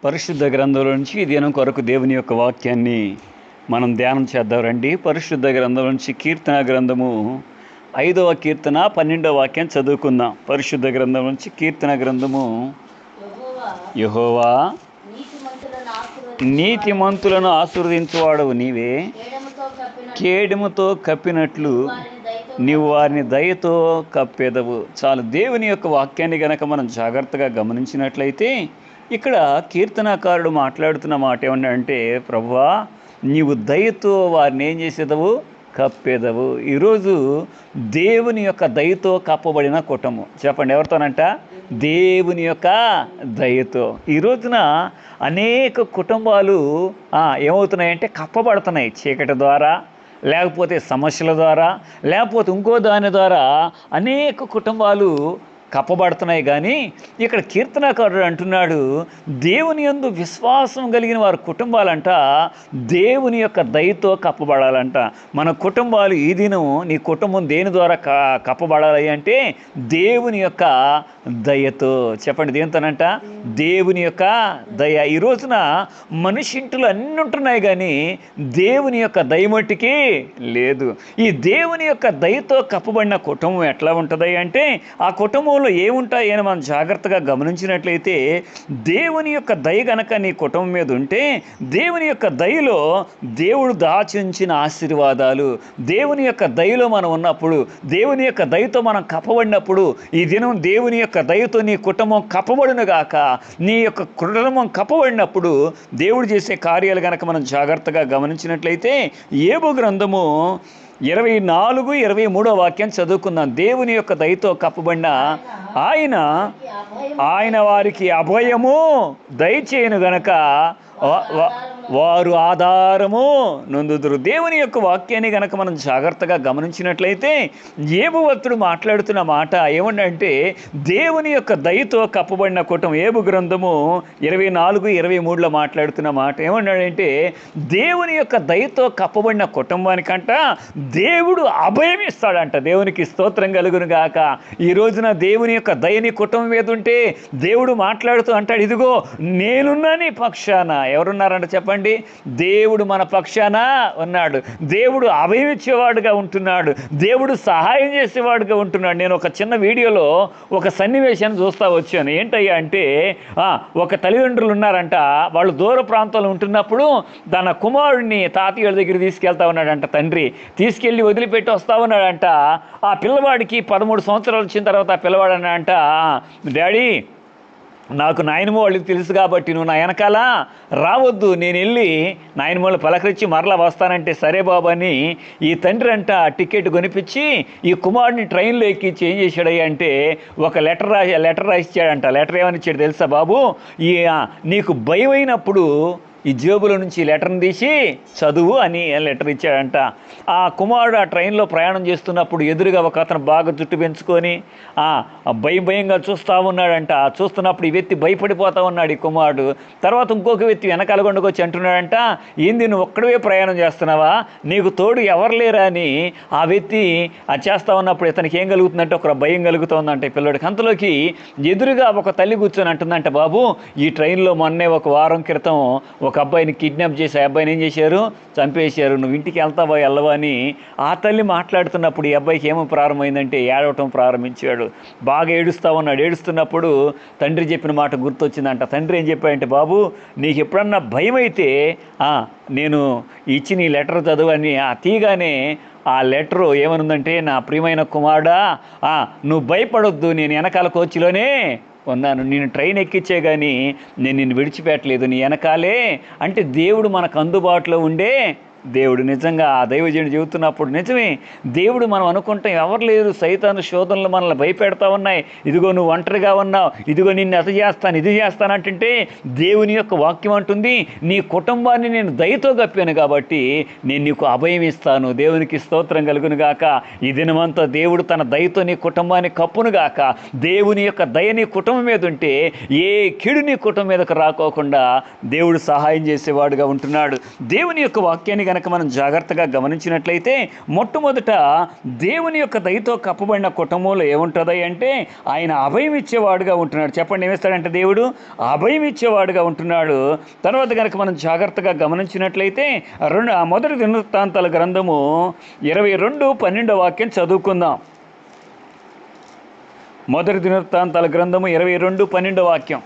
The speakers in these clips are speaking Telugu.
పరిశుద్ధ గ్రంథంలో నుంచి ఈ దినం కొరకు దేవుని యొక్క వాక్యాన్ని మనం ధ్యానం చేద్దాం రండి. పరిశుద్ధ గ్రంథం నుంచి కీర్తన గ్రంథము 5వ కీర్తన 12వ వాక్యం చదువుకుందాం. పరిశుద్ధ గ్రంథం నుంచి కీర్తన గ్రంథము. యెహోవా నీతిమంతులను ఆశీర్వదించువాడవు నీవే, కేడముతో కప్పినట్లు నీవు వారిని దయతో కప్పేదవు. చాలు. దేవుని యొక్క వాక్యాన్ని గనక మనం జాగ్రత్తగా గమనించినట్లయితే ఇక్కడ కీర్తనాకారుడు మాట్లాడుతున్న మాట ఏమన్నా అంటే, ప్రభువా నీవు దయతో వారిని ఏం చేసేదవు? కప్పేదవు. ఈరోజు దేవుని యొక్క దయతో కప్పబడిన కుటుంబం. చెప్పండి, ఎవరితోనంట? దేవుని యొక్క దయతో. ఈ రోజున అనేక కుటుంబాలు ఏమవుతున్నాయంటే కప్పబడుతున్నాయి. చీకటి ద్వారా, లేకపోతే సమస్యల ద్వారా, లేకపోతే ఇంకో దాని ద్వారా అనేక కుటుంబాలు కప్పబడుతున్నాయి. కానీ ఇక్కడ కీర్తనాకారుడు అంటున్నాడు, దేవుని యందు విశ్వాసం కలిగిన వారి కుటుంబాలంట దేవుని యొక్క దయతో కప్పబడాలంట. మన కుటుంబాలు ఈ దినం నీ కుటుంబం దేని ద్వారా కప్పబడాలి అంటే దేవుని యొక్క దయతో. చెప్పండి, దేనితోనంట? దేవుని యొక్క దయ. ఈ రోజున మనిషి ఇంట్లో అన్నీ ఉంటున్నాయి కానీ దేవుని యొక్క దయ మట్టికి లేదు. ఈ దేవుని యొక్క దయతో కప్పబడిన కుటుంబం ఎట్లా ఉంటుంది అంటే, ఆ కుటుంబంలో ఏముంటాయి అని మనం జాగ్రత్తగా గమనించినట్లయితే, దేవుని యొక్క దయ గనక నీ కుటుంబం మీద ఉంటే, దేవుని యొక్క దయలో దేవుడు దాచించిన ఆశీర్వాదాలు, దేవుని యొక్క దయలో మనం ఉన్నప్పుడు, దేవుని యొక్క దయతో మనం కప్పబడినప్పుడు, ఈ దినం దేవుని యొక్క దయతో నీ కుటుంబం కప్పబడును గాక. నీ యొక్క కుటుంబం కప్పబడినప్పుడు దేవుడు చేసే కార్యాలు గనక మనం జాగ్రత్తగా గమనించినట్లయితే, యోబు గ్రంథము 24-23 వాక్యం చదువుకుందాం. దేవుని యొక్క దయతో కప్పబడిన ఆయన వారికి అభయము దయచేయను గనక వారు ఆధారము నొందుదురు. దేవుని యొక్క వాక్యాన్ని గనక మనం జాగ్రత్తగా గమనించినట్లయితే యోబు భక్తుడు మాట్లాడుతున్న మాట ఏమంటే, దేవుని యొక్క దయతో కప్పబడిన కుటుంబం. యోబు గ్రంథము 24-23లో మాట్లాడుతున్న మాట ఏమన్నాడంటే, దేవుని యొక్క దయతో కప్పబడిన కుటుంబానికంట దేవుడు అభయం ఇస్తాడంట. దేవునికి స్తోత్రం కలుగును గాక. ఈ రోజున దేవుని యొక్క దయని కుటుంబం మీద ఉంటే దేవుడు మాట్లాడుతూ అంటాడు, ఇదిగో నేనున్నా నీ పక్షాన. ఎవరున్నారంట చెప్పండి? దేవుడు మన పక్షాన ఉన్నాడు. దేవుడు అభయం ఇచ్చేవాడుగా ఉంటున్నాడు. దేవుడు సహాయం చేసేవాడుగా ఉంటున్నాడు. నేను ఒక చిన్న వీడియోలో ఒక సన్నివేశాన్ని చూస్తూ వచ్చాను. ఏంటయ్యా అంటే, ఒక తల్లిదండ్రులు ఉన్నారంట. వాళ్ళు దూర ప్రాంతంలో ఉంటున్నప్పుడు తన కుమారుడిని తాతయ్య దగ్గర తీసుకెళ్తా ఉన్నాడంట. తండ్రి తీసుకెళ్ళి వదిలిపెట్టి వస్తా ఉన్నాడంట. ఆ పిల్లవాడికి 13 సంవత్సరాలు వచ్చిన తర్వాత ఆ పిల్లవాడు అన్నాడంట, డాడీ నాకు నాయనమ్మ వాళ్ళకి తెలుసు కాబట్టి నువ్వు నా వెనకాల రావద్దు, నేను వెళ్ళి నాయనమ్మలు పలకరించి మరలా వస్తానంటే, సరే బాబు అని ఈ తండ్రి అంట టికెట్ కొనిపించి ఈ కుమారుడిని ట్రైన్లో ఎక్కించి ఏం చేశాడయ్యా అంటే, ఒక లెటర్ రాసిచ్చాడంట. లెటర్ ఏమని ఇచ్చాడు తెలుసా బాబు? నీకు భయం అయినప్పుడు ఈ జేబులో నుంచి లెటర్ని తీసి చదువు అని లెటర్ ఇచ్చాడంట. ఆ కుమారుడు ఆ ట్రైన్లో ప్రయాణం చేస్తున్నప్పుడు ఎదురుగా ఒక అతను బాగా జుట్టు పెంచుకొని భయంగా చూస్తూ ఉన్నాడంట. చూస్తున్నప్పుడు ఈ వ్యక్తి భయపడిపోతూ ఉన్నాడు ఈ కుమారుడు. తర్వాత ఇంకొక వ్యక్తి వెనకాల కొండకొచ్చి అంటున్నాడంట, ఏంది నువ్వు ఒక్కడే ప్రయాణం చేస్తున్నావా, నీకు తోడు ఎవరు లేరా అని ఆ వ్యక్తి అది చేస్తూ ఉన్నప్పుడు ఇతనికి ఏం కలుగుతుందంటే ఒక భయం కలుగుతుందంటే పిల్లడికి. అంతలోకి ఎదురుగా ఒక తల్లి కూర్చొని అంటుందంట, బాబు ఈ ట్రైన్లో మొన్నే ఒక వారం క్రితం ఒక అబ్బాయిని కిడ్నాప్ చేసి ఆ అబ్బాయిని ఏం చేశారు? చంపేశారు. నువ్వు ఇంటికి వెళ్తావా వెళ్ళవా అని ఆ తల్లి మాట్లాడుతున్నప్పుడు ఈ అబ్బాయికి ఏమో ప్రారంభమైందంటే ఏడవటం ప్రారంభించాడు. బాగా ఏడుస్తూ ఉన్నాడు. ఏడుస్తున్నప్పుడు తండ్రి చెప్పిన మాట గుర్తొచ్చిందంట. తండ్రి ఏం చెప్పాడంటే, బాబు నీకు ఎప్పుడన్నా భయం అయితే నేను ఇచ్చి నీ లెటర్ చదువు అని తీగానే ఆ లెటరు ఏమనుందంటే, నా ప్రియమైన కుమారుడా నువ్వు భయపడొద్దు, నేను వెనకాల కోచ్లోనే ఉన్నాను, నేను ట్రైన్ ఎక్కించే కానీ నేను నిన్ను విడిచిపెట్టలేదు, నీ వెనకాలే. అంటే దేవుడు మనకు అందుబాటులో ఉండే దేవుడు. నిజంగా ఆ దైవజనుడు చెబుతున్నప్పుడు నిజమే, దేవుడు మనం అనుకుంటాం ఎవరు లేరు, సైతాను శోధనలు మనల్ని భయపెడతా ఉన్నాయి, ఇదిగో నువ్వు ఒంటరిగా ఉన్నావు, ఇదిగో నిన్ను అది చేస్తాను ఇది చేస్తాను అంటుంటే దేవుని యొక్క వాక్యం అంటుంది, నీ కుటుంబాన్ని నేను దయతో కప్పాను కాబట్టి నేను నీకు అభయం ఇస్తాను. దేవునికి స్తోత్రం కలుగును గాక. ఈ దినమంతా దేవుడు తన దయతో నీ కుటుంబాన్ని కప్పును గాక. దేవుని యొక్క దయ నీ కుటుంబం మీద ఉంటే ఏ కీడు నీ కుటుంబం మీదకు రాకోకుండా దేవుడు సహాయం చేసేవాడుగా ఉంటున్నాడు. దేవుని యొక్క వాక్యాన్ని గనక మనం జాగ్రత్తగా గమనించినట్లయితే మొట్టమొదట దేవుని యొక్క దయతో కప్పబడిన కుటుంబంలో ఏముంటుంది అంటే ఆయన అభయం ఇచ్చేవాడుగా ఉంటున్నాడు. చెప్పండి, ఏమిస్తాడంటే దేవుడు అభయం ఇచ్చేవాడుగా ఉంటున్నాడు. తర్వాత కనుక మనం జాగ్రత్తగా గమనించినట్లయితే మొదటి దినవృత్తాంతాల గ్రంథము 22:12 చదువుకుందాం. మొదటి దినవృత్తాంతాల గ్రంథము 22:12.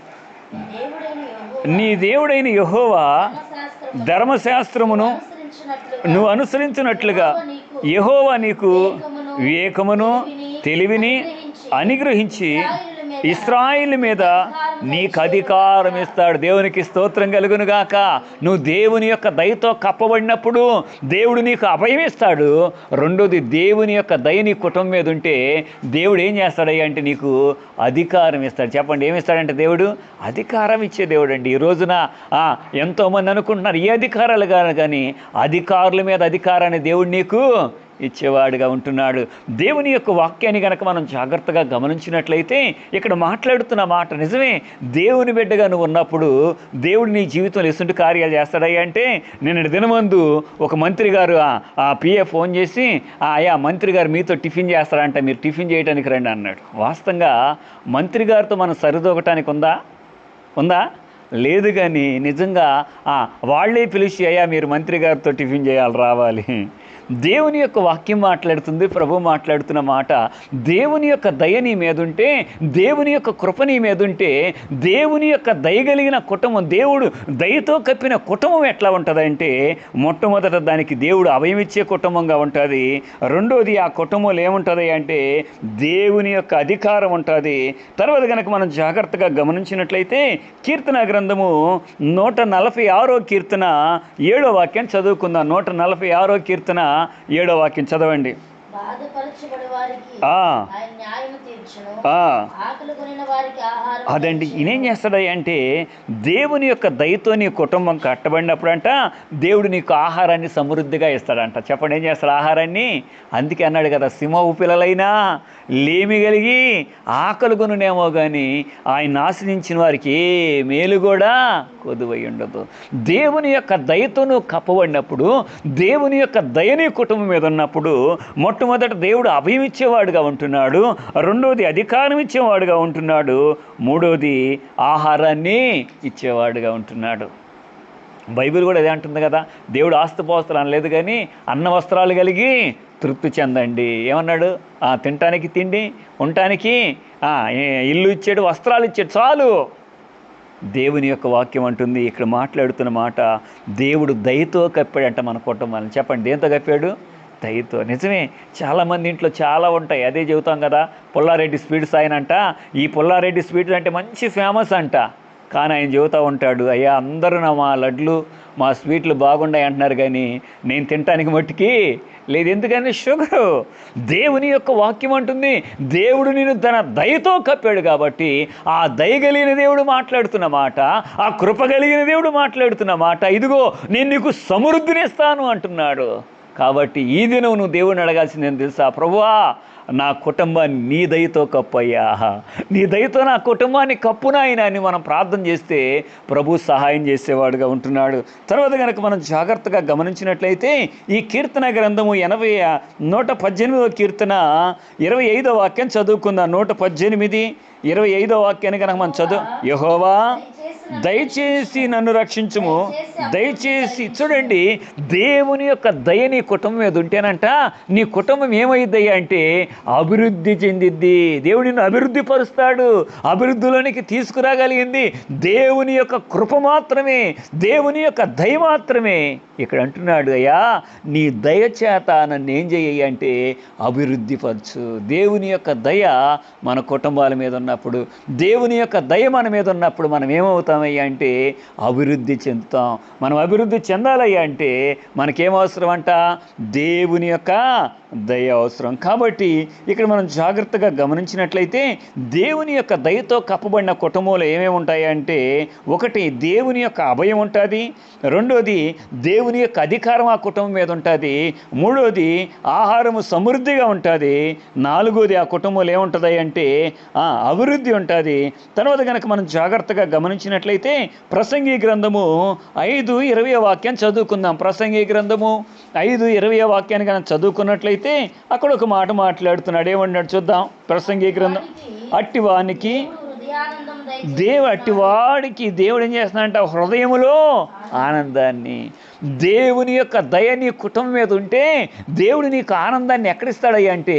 నీ దేవుడైన యెహోవా ధర్మశాస్త్రమును నువ్వు అనుసరించినట్లుగా యెహోవా నీకు వివేకమును తెలివిని అనుగ్రహించి ఇశ్రాయేలు మీద నీకు అధికారం ఇస్తాడు. దేవునికి స్తోత్రం కలుగును గాక. నువ్వు దేవుని యొక్క దయతో కప్పబడినప్పుడు దేవుడు నీకు అభయం ఇస్తాడు. రెండోది, దేవుని యొక్క దయ నీ కుటుంబం మీద ఉంటే దేవుడు ఏం చేస్తాడయ్యా అంటే నీకు అధికారం ఇస్తాడు. చెప్పండి, ఏమిస్తాడంటే దేవుడు అధికారం ఇచ్చే దేవుడు అండి. ఈ రోజున ఎంతోమంది అనుకుంటున్నారు ఏ అధికారాలు కానీ అధికారుల మీద అధికారాన్ని దేవుడు నీకు ఇచ్చేవాడుగా ఉంటున్నాడు. దేవుని యొక్క వాక్యాన్ని కనుక మనం జాగ్రత్తగా గమనించినట్లయితే ఇక్కడ మాట్లాడుతున్న మాట నిజమే. దేవుని బిడ్డగా నువ్వు ఉన్నప్పుడు దేవుడు నీ జీవితంలో ఎటువంటి కార్యాలు చేస్తాడయ్యా అంటే, నిన్నటి దినమందు ఒక మంత్రి గారు ఆ పిఏ ఫోన్ చేసి, అయ్యా మంత్రి గారు మీతో టిఫిన్ చేస్తారంట, మీరు టిఫిన్ చేయడానికి రండి అన్నాడు. వాస్తవంగా మంత్రి గారితో మనం సరిదొకటానికి ఉందా? లేదు. కానీ నిజంగా వాళ్ళే పిలిచి, అయ్యా మీరు మంత్రి గారితో టిఫిన్ చేయాలి, రావాలి. దేవుని యొక్క వాక్యం మాట్లాడుతుంది. ప్రభు మాట్లాడుతున్న మాట, దేవుని యొక్క దయ నీ మీదుంటే, దేవుని యొక్క కృప నీ మీదుంటే, దేవుని యొక్క దయగలిగిన కుటుంబం, దేవుడు దయతో కప్పిన కుటుంబం ఎట్లా ఉంటుందంటే, మొట్టమొదట దానికి దేవుడు అభయం ఇచ్చే కుటుంబంగా ఉంటుంది. రెండోది, ఆ కుటుంబంలో ఏముంటుంది అంటే దేవుని యొక్క అధికారం ఉంటుంది. తర్వాత కనుక మనం జాగ్రత్తగా గమనించినట్లయితే కీర్తన గ్రంథము 146 కీర్తన 7వ వాక్యం చదువుకుందాం. 146 కీర్తన 7వ వాక్యం చదవండి. అదండి, ఈయనేం చేస్తాడయ్య అంటే దేవుని యొక్క దయతో నీ కుటుంబం కట్టబడినప్పుడు అంట దేవుడు నీకు ఆహారాన్ని సమృద్ధిగా ఇస్తాడంట. చెప్పండి, ఏం చేస్తాడు ఆహారాన్ని? అందుకే అన్నాడు కదా, సింహపు పిల్లలైనా లేమి కలిగి ఆకలిగొనునేమో కానీ ఆయన ఆశ్రయించిన వారికి ఏ మేలు కూడా కొదువై ఉండదు. దేవుని యొక్క దయతో నువ్వు కప్పబడినప్పుడు, దేవుని యొక్క దయని కుటుంబం మీద ఉన్నప్పుడు మొట్టమొదట దేవుడు అభయం ఇచ్చేవాడుగా ఉంటున్నాడు. రెండోది అధికారం ఇచ్చేవాడుగా ఉంటున్నాడు. మూడోది ఆహారాన్ని ఇచ్చేవాడుగా ఉంటున్నాడు. బైబిల్ కూడా అదే అంటుంది కదా, దేవుడు ఆస్తిపాస్తులు అనలేదు కానీ అన్న వస్త్రాలు కలిగి తృప్తి చెందండి. ఏమన్నాడు? తినటానికి తిండి, ఉండటానికి ఇల్లు ఇచ్చాడు, వస్త్రాలు ఇచ్చాడు, చాలు. దేవుని యొక్క వాక్యం అంటుంది, ఇక్కడ మాట్లాడుతున్న మాట, దేవుడు దయతో కప్పాడంట మన కుటుంబాన్ని. చెప్పండి, దేంతో కప్పాడు? దయతో. నిజమే, చాలామంది ఇంట్లో చాలా ఉంటాయి. అదే చెబుతాం కదా, పుల్లారెడ్డి స్వీట్స్ ఆయన అంట, ఈ పుల్లారెడ్డి స్వీట్స్ అంటే మంచి ఫేమస్ అంట. కానీ ఆయన చెబుతూ ఉంటాడు, అయ్యా అందరూ మా లడ్లు మా స్వీట్లు బాగున్నాయి అంటున్నారు కానీ నేను తినటానికి మట్టుకి లేదు. ఎందుకని? షుగరు. దేవుని యొక్క వాక్యం అంటుంది, దేవుడు నేను తన దయతో కప్పాడు కాబట్టి ఆ దయ కలిగిన దేవుడు మాట్లాడుతున్న మాట, ఆ కృప కలిగిన దేవుడు మాట్లాడుతున్న మాట, ఇదిగో నేను నీకు సమృద్ధినిస్తాను అంటున్నాడు. కాబట్టి ఈ దినం నువ్వు దేవుడిని అడగాల్సింది ఏం తెలుసా? ప్రభువా, నా కుటుంబాన్ని నీ దయతో కప్పయ్యా, నీ దయతో నా కుటుంబాన్ని కప్పునాయనా అని మనం ప్రార్థన చేస్తే ప్రభు సహాయం చేసేవాడుగా ఉంటున్నాడు. తర్వాత కనుక మనం జాగ్రత్తగా గమనించినట్లయితే ఈ కీర్తన గ్రంథము 118వ కీర్తన 25వ వాక్యం చదువుకుందాం. 118 25వ వాక్యాన్ని కనుక మనం యెహోవా దయచేసి నన్ను రక్షించుము. దయచేసి చూడండి, దేవుని యొక్క దయ నీ కుటుంబం మీద ఉంటేనంట నీ కుటుంబం ఏమైద్దయ్యా అంటే అభివృద్ధి చెందిద్ది. దేవుడు నిన్ను అభివృద్ధి పరుస్తాడు. అభివృద్ధిలోనికి తీసుకురాగలిగింది దేవుని యొక్క కృప మాత్రమే, దేవుని యొక్క దయ మాత్రమే. ఇక్కడ అంటున్నాడు, అయ్యా నీ దయ చేత నన్ను ఏం చేయ అంటే అభివృద్ధి పరచు. దేవుని యొక్క దయ మన కుటుంబాల మీద ఉన్నప్పుడు, దేవుని యొక్క దయ మన మీద ఉన్నప్పుడు మనం ఏమవుతామయ్యా అంటే అభివృద్ధి చెందుతాం. మనం అభివృద్ధి చెందాలయ్యా అంటే మనకేం అవసరం అంట? దేవుని యొక్క దయ అవసరం. కాబట్టి ఇక్కడ మనం జాగ్రత్తగా గమనించినట్లయితే దేవుని యొక్క దయతో కప్పబడిన కుటుంబంలో ఏమేమి ఉంటాయి అంటే, ఒకటి దేవుని యొక్క అభయం ఉంటుంది, రెండోది దేవుని యొక్క అధికారం ఆ కుటుంబం మీద ఉంటుంది, మూడోది ఆహారము సమృద్ధిగా ఉంటుంది, నాలుగోది ఆ కుటుంబంలో ఏముంటుంది అంటే అభివృద్ధి ఉంటుంది. తర్వాత కనుక మనం జాగ్రత్తగా గమనించినట్లయితే ప్రసంగి గ్రంథము 5:20 వాక్యం చదువుకుందాం. ప్రసంగి గ్రంథము 5:20 వాక్యాన్ని కనుక చదువుకున్నట్లయితే అక్కడ ఒక మాట మాట్లాడుతున్నాడు. ఏమన్నాడు చూద్దాం. ప్రసంగి గ్రంథం, అట్టివానికి అట్టివాడికి దేవుడు ఏం చేస్తున్నాడంట, హృదయములో ఆనందాన్ని. దేవుని యొక్క దయ నీ కుటుంబం మీద ఉంటే దేవుడు నీకు ఆనందాన్ని ఎక్కడిస్తాడయ్యా అంటే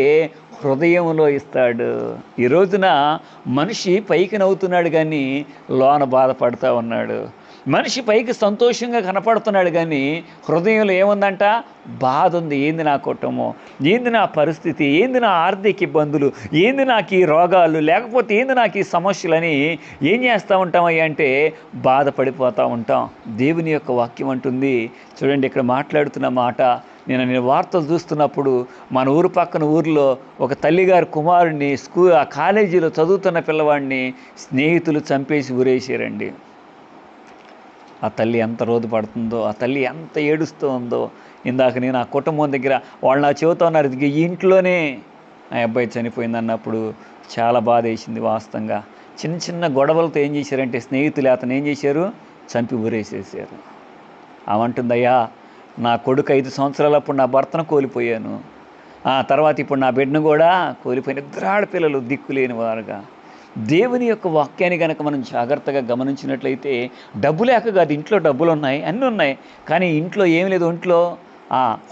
హృదయంలో ఇస్తాడు. ఈ రోజున మనిషి పైకి నవ్వుతున్నాడు కానీ లోన బాధపడుతూ ఉన్నాడు. మనిషి పైకి సంతోషంగా కనపడుతున్నాడు కానీ హృదయంలో ఏముందంట, బాధ ఉంది. ఏంది నా కుటుంబం, ఏంది నా పరిస్థితి, ఏంది నా ఆర్థిక ఇబ్బందులు, ఏంది నాకు ఈ రోగాలు, లేకపోతే ఏంది నాకు ఈ సమస్యలని ఏం చేస్తూ ఉంటామయ్యా అంటే బాధపడిపోతూ ఉంటాం. దేవుని యొక్క వాక్యం అంటుంది చూడండి, ఇక్కడ మాట్లాడుతున్న మాట. నేను వార్తలు చూస్తున్నప్పుడు మన ఊరు పక్కన ఊరిలో ఒక తల్లిగారి కుమారుడిని ఆ కాలేజీలో చదువుతున్న పిల్లవాడిని స్నేహితులు చంపేసి ఊరేసారండి. ఆ తల్లి ఎంత రోజు పడుతుందో, ఆ తల్లి ఎంత ఏడుస్తూ ఉందో. ఇందాక నేను ఆ కుటుంబం దగ్గర వాళ్ళు నా చెబుతా ఉన్నారు, ఈ ఇంట్లోనే ఆ అబ్బాయి చనిపోయింది అన్నప్పుడు చాలా బాధ వేసింది. వాస్తవంగా చిన్న చిన్న గొడవలతో ఏం చేశారంటే స్నేహితులు అతను ఏం చేశారు, చంపి ఊరేసేసారు. అవంటుందయ్యా, నా కొడుకు 5 సంవత్సరాలప్పుడు నా భర్తను కోల్పోయాను, ఆ తర్వాత ఇప్పుడు నా బిడ్డను కూడా కోల్పోయిన 2 ఆడపిల్లలు దిక్కులేని వారుగా. దేవుని యొక్క వాక్యాన్ని కనుక మనం జాగ్రత్తగా గమనించినట్లయితే డబ్బు లేక కాదు, ఇంట్లో డబ్బులు ఉన్నాయి, అన్నీ ఉన్నాయి, కానీ ఇంట్లో ఏమి లేదు, ఒంట్లో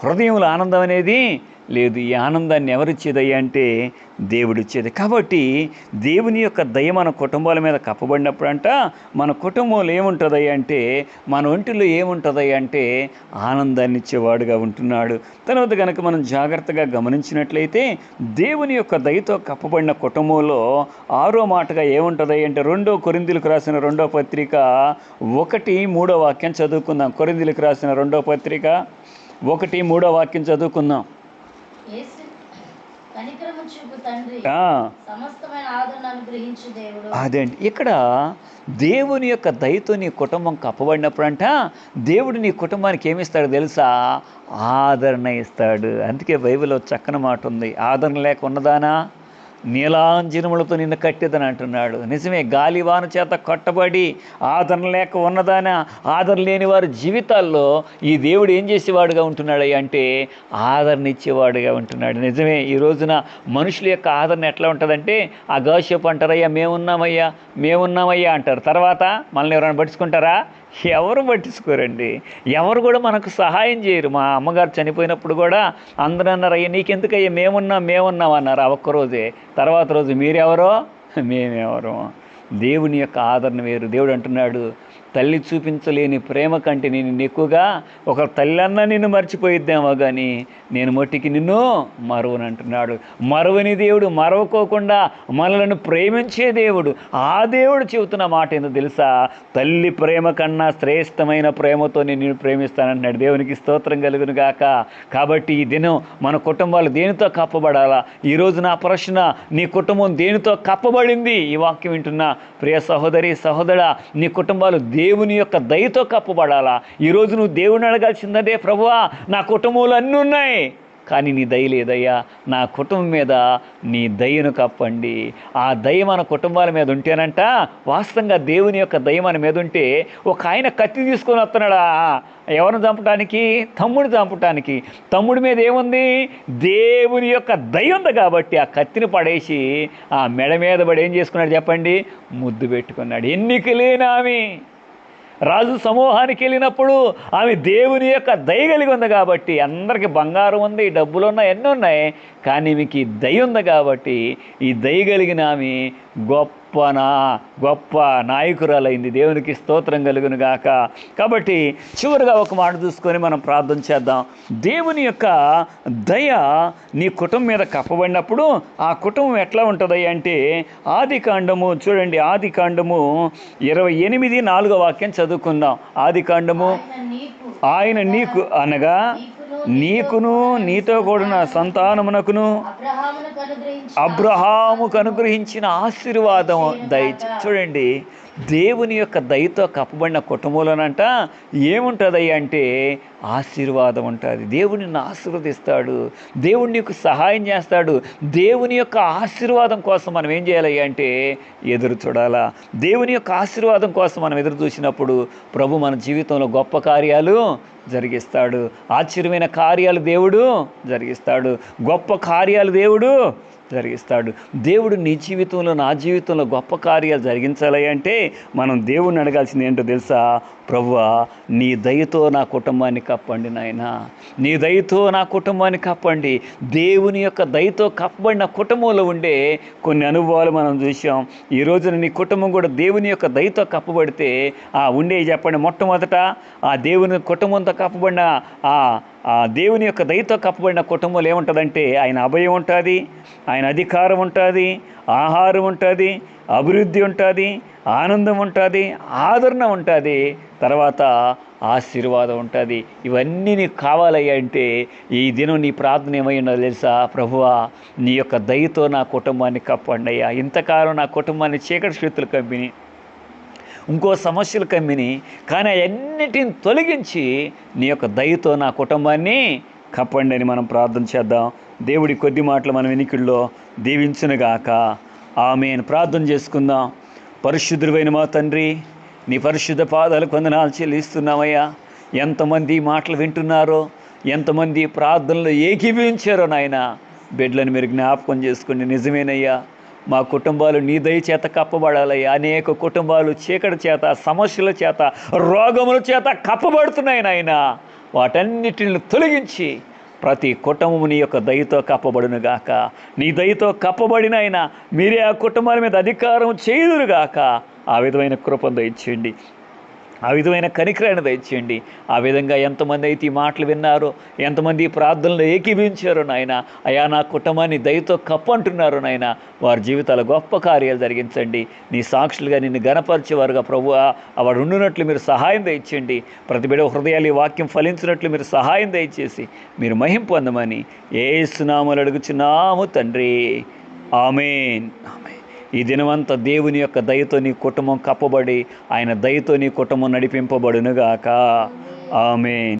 హృదయంలో ఆనందం అనేది లేదు. ఈ ఆనందాన్ని ఎవరిచ్చేదయ్యా అంటే దేవుడిచ్చేది. కాబట్టి దేవుని యొక్క దయ మన కుటుంబాల మీద కప్పబడినప్పుడు అంట మన కుటుంబంలో ఏముంటుందయ్యా అంటే, మన ఒంటిలో ఏముంటుందయ్యా అంటే ఆనందాన్ని ఇచ్చేవాడుగా ఉంటున్నాడు. తర్వాత కనుక మనం జాగ్రత్తగా గమనించినట్లయితే దేవుని యొక్క దయతో కప్పబడిన కుటుంబంలో 6వ మాటగా ఏముంటుందయ్యా అంటే 2 కొరింథీయులకు రాసిన 2వ పత్రిక 1:3 వాక్యం చదువుకుందాం. కొరింథీయులకు రాసిన 2వ పత్రిక 1:3 వాక్యం చదువుకుందాం. అదేంటి ఇక్కడ దేవుని యొక్క దయతో నీ కుటుంబం కప్పబడినప్పుడు అంట దేవుడు నీ కుటుంబానికి ఏమిస్తాడు తెలుసా, ఆదరణ ఇస్తాడు. అందుకే బైబిల్లో చక్కని మాట ఉంది, ఆదరణ లేక ఉన్నదానా నీలాంజనములతో నిన్ను కట్టేదని అంటున్నాడు. నిజమే, గాలివాన చేత కట్టబడి ఆదరణ లేక ఉన్నదానా, ఆదరణ లేని వారి జీవితాల్లో ఈ దేవుడు ఏం చేసేవాడుగా ఉంటున్నాడు అంటే ఆదరణ ఇచ్చేవాడుగా ఉంటున్నాడు. నిజమే, ఈ రోజున మనుషుల యొక్క ఆదరణ ఎట్లా ఉంటుందంటే గౌషపు అంటారయ్యా మేమున్నామయ్యా అంటారు, తర్వాత మనల్ని ఎవరైనా పట్టించుకుంటారా? ఎవరు పట్టించుకోరండి, ఎవరు కూడా మనకు సహాయం చేయరు. మా అమ్మగారు చనిపోయినప్పుడు కూడా అందరూ అన్నారు, అయ్యా నీకెందుకయ్యా మేమున్నాం అన్నారు ఆ ఒక్కరోజే. తర్వాత రోజు మీరెవరో మేమెవరో. దేవుని యొక్క ఆదరణ వేరు. దేవుడు అంటున్నాడు, తల్లి చూపించలేని ప్రేమ కంటే నేను ఎక్కువగా ఒక తల్లన్న నిన్ను మర్చిపోయిద్దామో కానీ నేను మట్టికి నిన్ను మరువని అంటున్నాడు. మరువని దేవుడు, మరవకోకుండా మనలను ప్రేమించే దేవుడు. ఆ దేవుడు చెబుతున్న మాట ఏందో తెలుసా, తల్లి ప్రేమ కన్నా శ్రేష్టమైన ప్రేమతో నేను ప్రేమిస్తానంటున్నాడు. దేవునికి స్తోత్రం కలుగును గాక. కాబట్టి ఈ దినం మన కుటుంబాలు దేనితో కప్పబడాలా? ఈరోజు నా ప్రశ్న, నీ కుటుంబం దేనితో కప్పబడింది? ఈ వాక్యం వింటున్నా ప్రియ సహోదరి సహోదరా, నీ కుటుంబాలు దేవుని యొక్క దయతో కప్పబడాలా? ఈరోజు నువ్వు దేవుని అడగాల్సిందే, ప్రభువా నా కుటుంబంలో అన్నీ ఉన్నాయి కానీ నీ దయ లేదయ్యా, నా కుటుంబం మీద నీ దయను కప్పండి. ఆ దయ మన కుటుంబాల మీద ఉంటేనంట, వాస్తవంగా దేవుని యొక్క దయ మన మీద ఉంటే, ఒక ఆయన కత్తి తీసుకొని వస్తున్నాడా ఎవరిని చంపటానికి? తమ్ముడిని చంపటానికి. తమ్ముడి మీద ఏముంది? దేవుని యొక్క దయ ఉంది కాబట్టి ఆ కత్తిని పడేసి ఆ మెడ మీద పడి ఏం చేసుకున్నాడు చెప్పండి? ముద్దు పెట్టుకున్నాడు. ఎన్నిక లేని ఆమె రాజు సమూహానికి వెళ్ళినప్పుడు ఆమె దేవుని యొక్క దయ కలిగి ఉంది కాబట్టి, అందరికీ బంగారం ఉంది, డబ్బులు ఉన్నాయి, ఎన్ని ఉన్నాయి, కానీ మీకు ఈ దయ ఉంది కాబట్టి ఈ దయ కలిగిన ఆమె గొప్ప నాయకురాలైంది. దేవునికి స్తోత్రం కలుగును గాక. కాబట్టి చివరిగా ఒక మాట చూసుకొని మనం ప్రార్థన చేద్దాం. దేవుని యొక్క దయ నీ కుటుంబం మీద కప్పబడినప్పుడు ఆ కుటుంబం ఎట్లా ఉంటుంది అంటే, ఆదికాండము చూడండి, ఆదికాండము 28:4 వాక్యం చదువుకుందాం. ఆదికాండము, ఆయన నీకు అనగా నీకును నీతో కూడిన సంతానమునకును అబ్రహాముకు అనుగ్రహించిన ఆశీర్వాదం చూడండి, దేవుని యొక్క దయతో కప్పబడిన కుటుంబంలోనంట ఏముంటుంది అంటే ఆశీర్వాదం ఉంటుంది. దేవుడు నిన్ను ఆశీర్వదిస్తాడు, దేవుడు నీకు సహాయం చేస్తాడు. దేవుని యొక్క ఆశీర్వాదం కోసం మనం ఏం చేయాలి అంటే ఎదురు చూడాలా. దేవుని యొక్క ఆశీర్వాదం కోసం మనం ఎదురు చూసినప్పుడు ప్రభు మన జీవితంలో గొప్ప కార్యాలు జరిగిస్తాడు. ఆశ్చర్యమైన కార్యాలు దేవుడు జరిగిస్తాడు. గొప్ప కార్యాలు దేవుడు జరిగిస్తాడు. దేవుడు నీ జీవితంలో నా జీవితంలో గొప్ప కార్యాలు జరిగించాలి అంటే మనం దేవుణ్ణి అడగాల్సింది ఏంటో తెలుసా? ప్రభువా, నీ దయతో నా కుటుంబాన్ని కప్పండి నాయన, నీ దయతో నా కుటుంబాన్ని కప్పండి. దేవుని యొక్క దయతో కప్పబడిన కుటుంబంలో ఉండే కొన్ని అనుభవాలు మనం చూసాం. ఈ రోజున నీ కుటుంబం కూడా దేవుని యొక్క దయతో కప్పబడితే ఉండేవి చెప్పండి. మొట్టమొదట ఆ దేవుని కుటుంబంతో కప్పబడిన ఆ దేవుని యొక్క దయతో కప్పబడిన కుటుంబంలో ఏముంటుందంటే ఆయన అభయం ఉంటుంది, ఆయన అధికారం ఉంటుంది, ఆహారం ఉంటుంది, అభివృద్ధి ఉంటుంది, ఆనందం ఉంటుంది, ఆదరణ ఉంటుంది, తర్వాత ఆశీర్వాదం ఉంటుంది. ఇవన్నీ నీకు కావాలయ్యా అంటే ఈ దినం నీ ప్రార్థన ఏమైనా తెలుసా? ప్రభువా, నీ యొక్క దయతో నా కుటుంబాన్ని కప్పండి అయ్యా. ఇంతకాలం నా కుటుంబాన్ని చీకటి శక్తులు కమ్మిని, ఇంకో సమస్యలు కమ్మిని, కానీ అవన్నిటిని తొలగించి నీ యొక్క దయతో నా కుటుంబాన్ని కప్పండి అని మనం ప్రార్థన చేద్దాం. దేవుడి కొద్ది మాటలు మన వెనుకల్లో దీవించునుగాక. ఆమేన్. ప్రార్థన చేసుకుందాం. పరిశుద్ధుడైన మా తండ్రి, నీ పరిశుద్ధ పాదాలకు వందనాలు చెల్లిస్తున్నామయ్యా. ఎంతమంది మాటలు వింటున్నారో, ఎంతమంది ప్రార్థనలు ఏకీభవించారో నాయన, బిడ్డలను మీరు జ్ఞాపకం చేసుకోండి. నిజమేనయ్యా, మా కుటుంబాలు నీ దయ చేత కప్పబడాలయ్యా. అనేక కుటుంబాలు చీకటి చేత, సమస్యల చేత, రోగముల చేత కప్పబడుతున్నాయి నాయన. వాటన్నిటిని తొలగించి ప్రతి కుటుంబము నీ యొక్క దయతో కప్పబడునుగాక. నీ దయతో కప్పబడినైనా మీరే ఆ కుటుంబాల మీద అధికారం చేయుదురుగాక. ఆ విధమైన కృపను దయచేయండి, ఆ విధమైన కనికరాన్ని దయచేయండి. ఆ విధంగా ఎంతమంది అయితే ఈ మాటలు విన్నారో, ఎంతమంది ఈ ప్రార్థనలు ఏకీభవించారో నాయన, అయా నా కుటుంబాన్ని దయతో కప్పంటున్నారు నాయన, వారి జీవితాల గొప్ప కార్యాలు జరిగించండి. నీ సాక్షులుగా నిన్ను గణపరిచేవారుగా ప్రభువా వాడు ఉండునట్లు మీరు సహాయం దయచేయండి. ప్రతి బిడ్డ హృదయాలు ఈ వాక్యం ఫలించినట్లు మీరు సహాయం దయచేసి మీరు మహిమ పొందమని యేసు నామములో అడుగుచున్నాము తండ్రి. ఆమేన్. ఆమేన్. ఈ దినమంతా దేవుని యొక్క దయతో నీ కుటుంబం కప్పబడి ఆయన దయతో నీ కుటుంబం నడిపింపబడునుగాక. ఆమేన్.